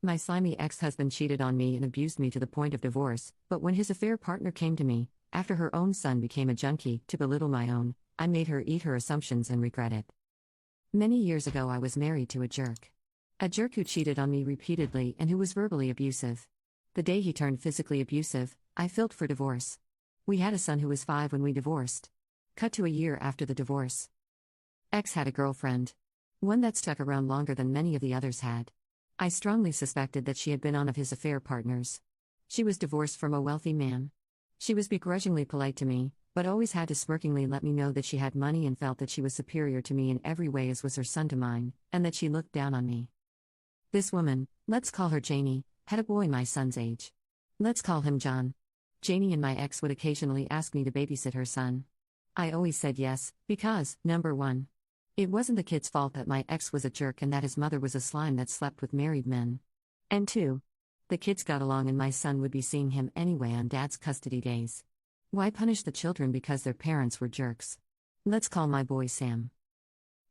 My slimy ex-husband cheated on me and abused me to the point of divorce, but when his affair partner came to me, after her own son became a junkie, to belittle my own, I made her eat her assumptions and regret it. Many years ago I was married to a jerk. A jerk who cheated on me repeatedly and who was verbally abusive. The day he turned physically abusive, I filed for divorce. We had a son who was 5 when we divorced. Cut to a year after the divorce. Ex had a girlfriend. One that stuck around longer than many of the others had. I strongly suspected that she had been one of his affair partners. She was divorced from a wealthy man. She was begrudgingly polite to me, but always had to smirkingly let me know that she had money and felt that she was superior to me in every way as was her son to mine, and that she looked down on me. This woman, let's call her Janie, had a boy my son's age. Let's call him John. Janie and my ex would occasionally ask me to babysit her son. I always said yes, because, number 1, it wasn't the kid's fault that my ex was a jerk and that his mother was a slime that slept with married men. And 2, the kids got along and my son would be seeing him anyway on dad's custody days. Why punish the children because their parents were jerks? Let's call my boy Sam.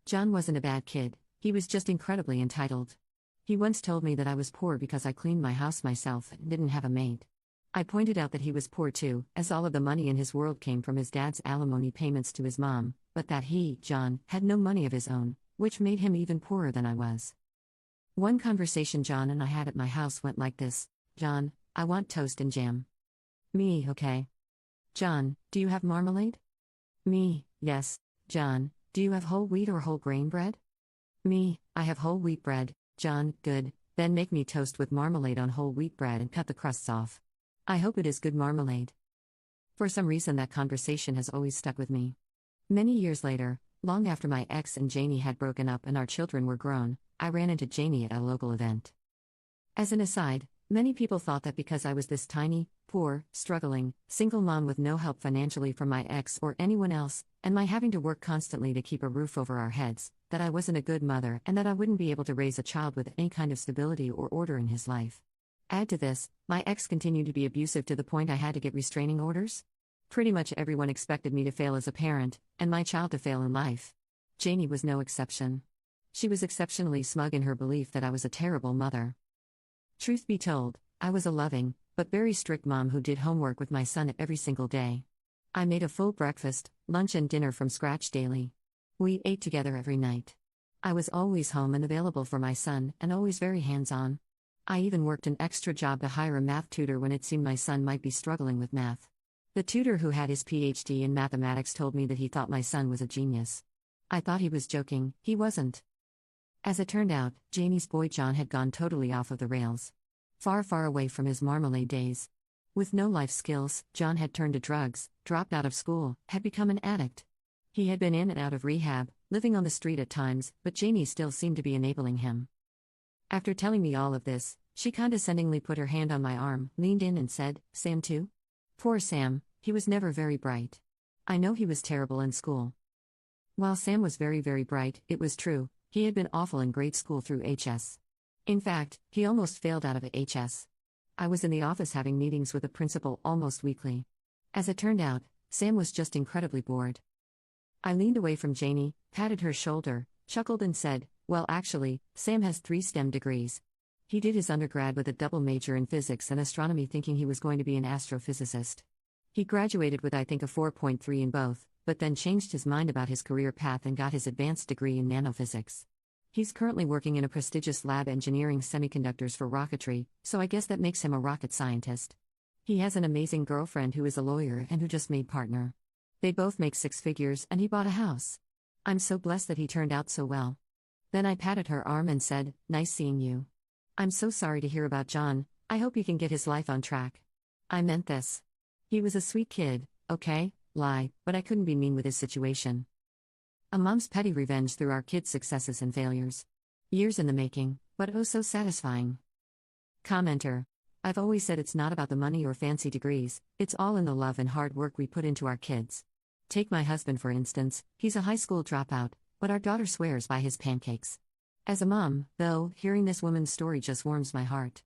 John wasn't a bad kid, he was just incredibly entitled. He once told me that I was poor because I cleaned my house myself and didn't have a maid. I pointed out that he was poor too, as all of the money in his world came from his dad's alimony payments to his mom, but that he, John, had no money of his own, which made him even poorer than I was. One conversation John and I had at my house went like this: John, I want toast and jam. Me, okay. John, do you have marmalade? Me, yes. John, do you have whole wheat or whole grain bread? Me, I have whole wheat bread. John, good, then make me toast with marmalade on whole wheat bread and cut the crusts off. I hope it is good marmalade. For some reason that conversation has always stuck with me. Many years later, long after my ex and Janie had broken up and our children were grown, I ran into Janie at a local event. As an aside, many people thought that because I was this tiny, poor, struggling, single mom with no help financially from my ex or anyone else, and my having to work constantly to keep a roof over our heads, that I wasn't a good mother and that I wouldn't be able to raise a child with any kind of stability or order in his life. Add to this, my ex continued to be abusive to the point I had to get restraining orders. Pretty much everyone expected me to fail as a parent, and my child to fail in life. Janie was no exception. She was exceptionally smug in her belief that I was a terrible mother. Truth be told, I was a loving, but very strict mom who did homework with my son every single day. I made a full breakfast, lunch and dinner from scratch daily. We ate together every night. I was always home and available for my son, and always very hands-on. I even worked an extra job to hire a math tutor when it seemed my son might be struggling with math. The tutor, who had his PhD in mathematics, told me that he thought my son was a genius. I thought he was joking, he wasn't. As it turned out, Janie's boy John had gone totally off of the rails. Far, far away from his marmalade days. With no life skills, John had turned to drugs, dropped out of school, had become an addict. He had been in and out of rehab, living on the street at times, but Janie still seemed to be enabling him. After telling me all of this, she condescendingly put her hand on my arm, leaned in and said, "Sam too?" Poor Sam, he was never very bright. I know he was terrible in school. While Sam was very, very bright, it was true, he had been awful in grade school through HS. In fact, he almost failed out of HS. I was in the office having meetings with the principal almost weekly. As it turned out, Sam was just incredibly bored. I leaned away from Janie, patted her shoulder, chuckled and said, "Well, actually, Sam has 3 STEM degrees. He did his undergrad with a double major in physics and astronomy, thinking he was going to be an astrophysicist. He graduated with I think a 4.3 in both, but then changed his mind about his career path and got his advanced degree in nanophysics. He's currently working in a prestigious lab engineering semiconductors for rocketry, so I guess that makes him a rocket scientist. He has an amazing girlfriend who is a lawyer and who just made partner. They both make 6 figures and he bought a house. I'm so blessed that he turned out so well." Then I patted her arm and said, "Nice seeing you. I'm so sorry to hear about John, I hope he can get his life on track." I meant this. He was a sweet kid, okay, lie, but I couldn't be mean with his situation. A mom's petty revenge through our kids' successes and failures. Years in the making, but oh so satisfying. Commenter. I've always said it's not about the money or fancy degrees, it's all in the love and hard work we put into our kids. Take my husband for instance, he's a high school dropout, but our daughter swears by his pancakes. As a mom, though, hearing this woman's story just warms my heart.